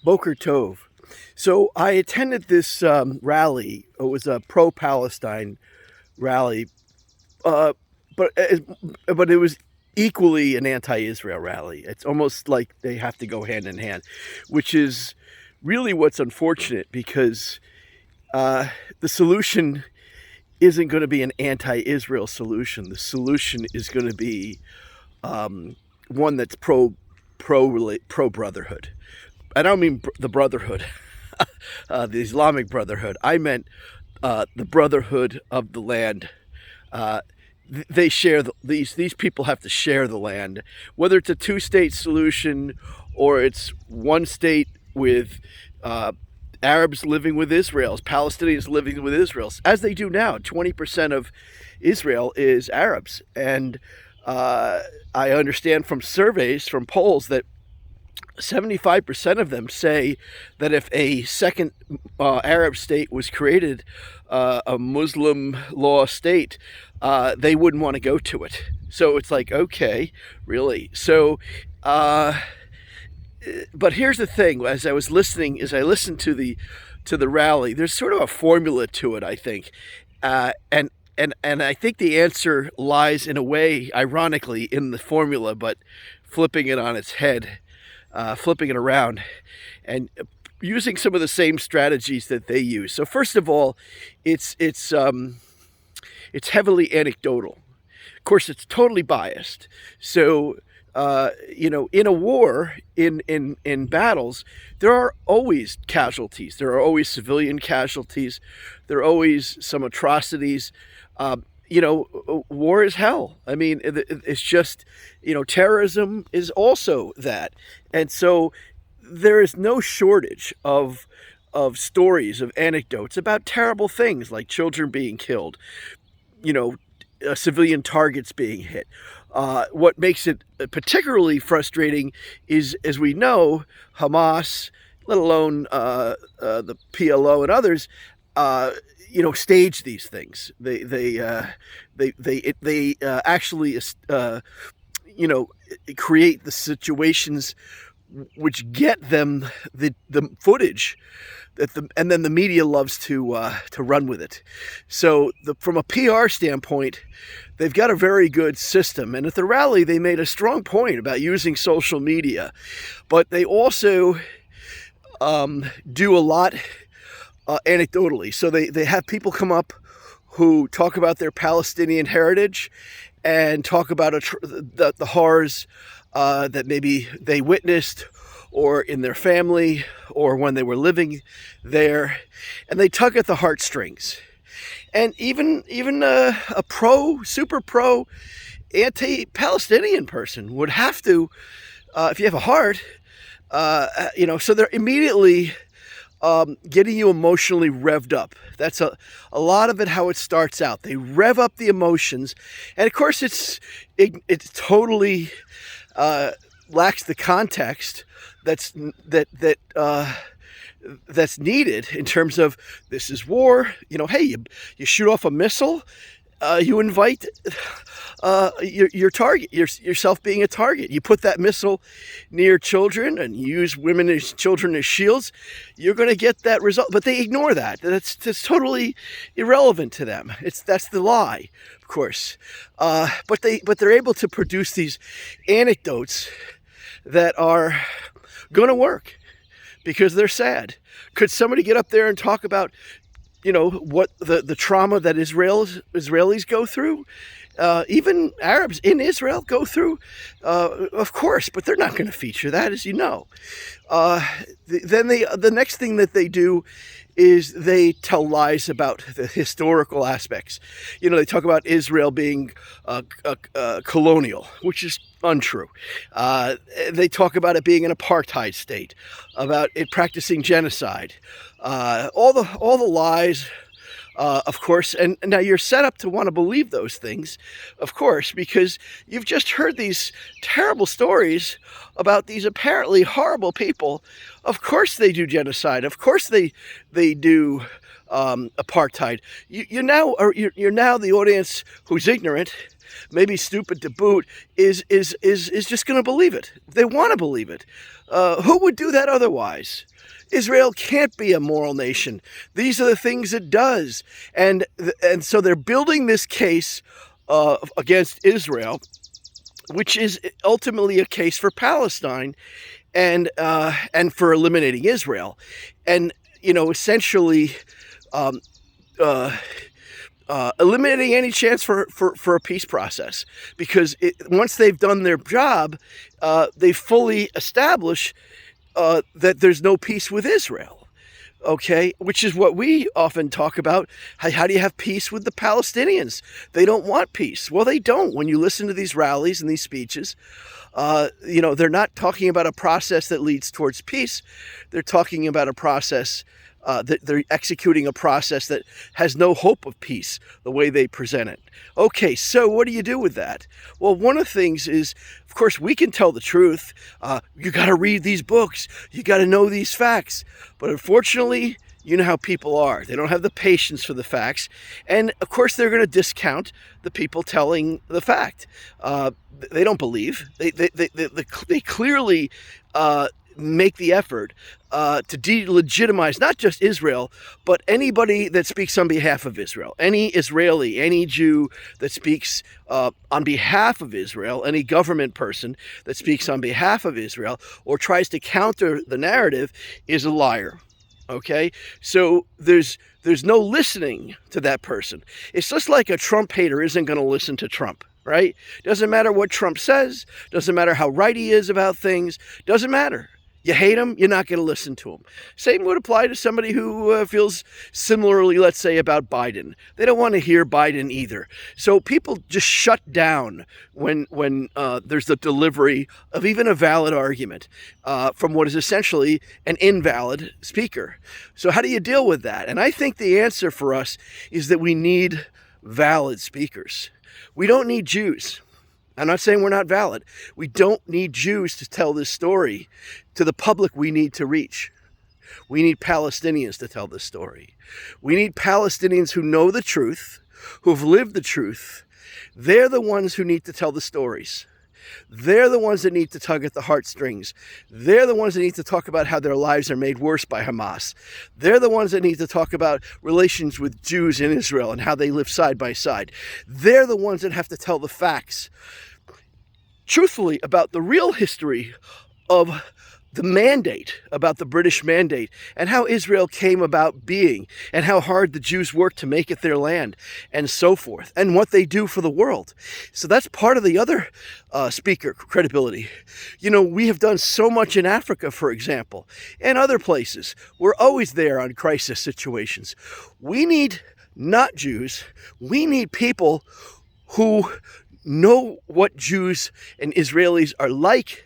Boker Tov. So I attended this rally. It was a pro-Palestine rally, uh, but it was equally an anti-Israel rally. It's almost like they have to go hand in hand, which is really what's unfortunate because the solution isn't going to be an anti-Israel solution. The solution is going to be one that's pro brotherhood. I don't mean the brotherhood, the Islamic brotherhood. I meant the brotherhood of the land. They share these people have to share the land, whether it's a two-state solution or it's one state with Arabs living with Israel, Palestinians living with Israel, as they do now. 20% of Israel is Arabs, and I understand from surveys, from polls, that 75% of them say that if a second Arab state was created, a Muslim law state, they wouldn't want to go to it. So it's like, okay, really? So, but here's the thing: as I listened to the rally, there's sort of a formula to it, I think, and I think the answer lies in a way, ironically, in the formula, but flipping it on its head. Flipping it around and using some of the same strategies that they use. So first of all, it's heavily anecdotal. Of course, it's totally biased. So in a war, in battles, there are always casualties. There are always civilian casualties. There are always some atrocities. War is hell. I mean, it's just, terrorism is also that. And so there is no shortage of stories, of anecdotes about terrible things like children being killed, civilian targets being hit. What makes it particularly frustrating is, as we know, Hamas, let alone the PLO and others, stage these things. They actually create the situations which get them the footage and then the media loves to run with it. So from a PR standpoint, they've got a very good system. And at the rally, they made a strong point about using social media, but they also do a lot anecdotally. So they have people come up who talk about their Palestinian heritage and talk about the horrors that maybe they witnessed or in their family or when they were living there, and they tug at the heartstrings. And even a super pro anti-Palestinian person would have to, if you have a heart, so they're immediately getting you emotionally revved up. That's a lot of it, how it starts out. They rev up the emotions, and of course it's totally lacks the context that's needed in terms of, this is war. Hey, you shoot off a missile, you invite your target, yourself being a target. You put that missile near children and you use women and children as shields, you're going to get that result. But they ignore that. That's totally irrelevant to them. That's the lie, of course. But they're able to produce these anecdotes that are going to work because they're sad. Could somebody get up there and talk about what the trauma that Israelis go through, even Arabs in Israel go through? Of course, but they're not going to feature that, as you know. Then the next thing that they do is they tell lies about the historical aspects. They talk about Israel being colonial, which is untrue. They talk about it being an apartheid state, about it practicing genocide, all the lies. Of course, and now you're set up to want to believe those things, of course, because you've just heard these terrible stories about these apparently horrible people. Of course they do genocide. Of course they do apartheid. You're now the audience who's ignorant maybe stupid to boot, is just going to believe it. They want to believe it. Who would do that otherwise? Israel can't be a moral nation. These are the things it does. And so they're building this case against Israel, which is ultimately a case for Palestine and for eliminating Israel. And, essentially eliminating any chance for a peace process. Because once they've done their job, they fully establish that there's no peace with Israel, okay? Which is what we often talk about. How do you have peace with the Palestinians? They don't want peace. Well, they don't. When you listen to these rallies and these speeches, they're not talking about a process that leads towards peace. They're talking about a process they're executing a process that has no hope of peace, the way they present it. Okay, so what do you do with that? Well, one of the things is, of course, we can tell the truth. You got to read these books. You got to know these facts. But unfortunately, you know how people are. They don't have the patience for the facts. And, of course, they're going to discount the people telling the fact. They don't believe. They clearly make the effort to delegitimize not just Israel, but anybody that speaks on behalf of Israel. Any Israeli, any Jew that speaks on behalf of Israel, any government person that speaks on behalf of Israel or tries to counter the narrative is a liar. Okay, so there's no listening to that person. It's just like a Trump hater isn't going to listen to Trump, right? Doesn't matter what Trump says, doesn't matter how right he is about things, doesn't matter. You hate him, you're not going to listen to him. Same would apply to somebody who feels similarly, let's say, about Biden. They don't want to hear Biden either. So people just shut down when there's the delivery of even a valid argument from what is essentially an invalid speaker. So how do you deal with that? And I think the answer for us is that we need valid speakers. We don't need Jews. I'm not saying we're not valid. We don't need Jews to tell this story to the public we need to reach. We need Palestinians to tell this story. We need Palestinians who know the truth, who've lived the truth. They're the ones who need to tell the stories. They're the ones that need to tug at the heartstrings. They're the ones that need to talk about how their lives are made worse by Hamas. They're the ones that need to talk about relations with Jews in Israel and how they live side by side. They're the ones that have to tell the facts, truthfully, about the real history of the mandate, about the British mandate, and how Israel came about being, and how hard the Jews worked to make it their land, and so forth, and what they do for the world. So that's part of the other speaker credibility. We have done so much in Africa, for example, and other places. We're always there on crisis situations. We need not Jews. We need people who know what Jews and Israelis are like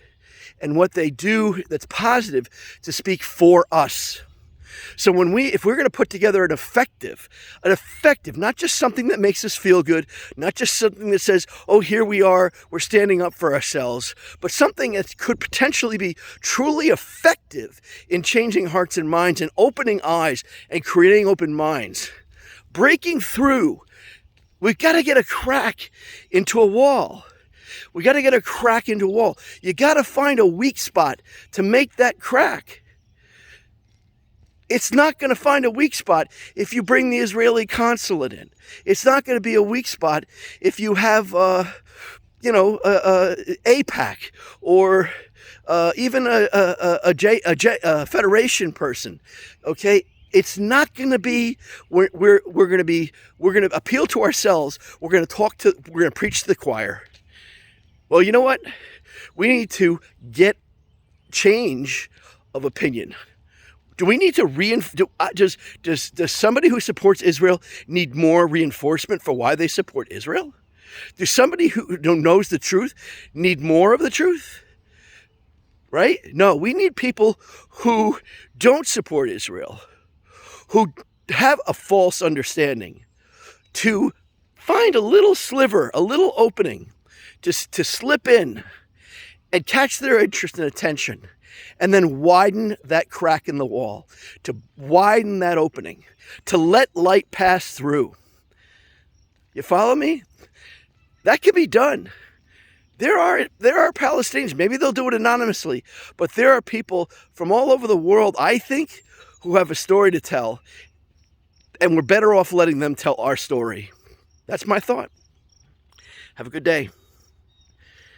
and what they do that's positive to speak for us. So if we're going to put together an effective, not just something that makes us feel good, not just something that says, oh, here we are, we're standing up for ourselves, but something that could potentially be truly effective in changing hearts and minds and opening eyes and creating open minds, breaking through. We've got to get a crack into a wall. We got to get a crack into a wall. You got to find a weak spot to make that crack. It's not going to find a weak spot if you bring the Israeli consulate in. It's not going to be a weak spot if you have, AIPAC or even a federation person. Okay. It's not going to be. We're going to appeal to ourselves. We're going to preach to the choir. Well, you know what? We need to get change of opinion. Do we need to does somebody who supports Israel need more reinforcement for why they support Israel? Does somebody who knows the truth need more of the truth? Right? No, we need people who don't support Israel, who have a false understanding, to find a little sliver, a little opening, just to slip in and catch their interest and attention, and then widen that crack in the wall, to widen that opening, to let light pass through. You follow me? That can be done. There are Palestinians, maybe they'll do it anonymously, but there are people from all over the world, I think, who have a story to tell, and we're better off letting them tell our story. That's my thought. Have a good day.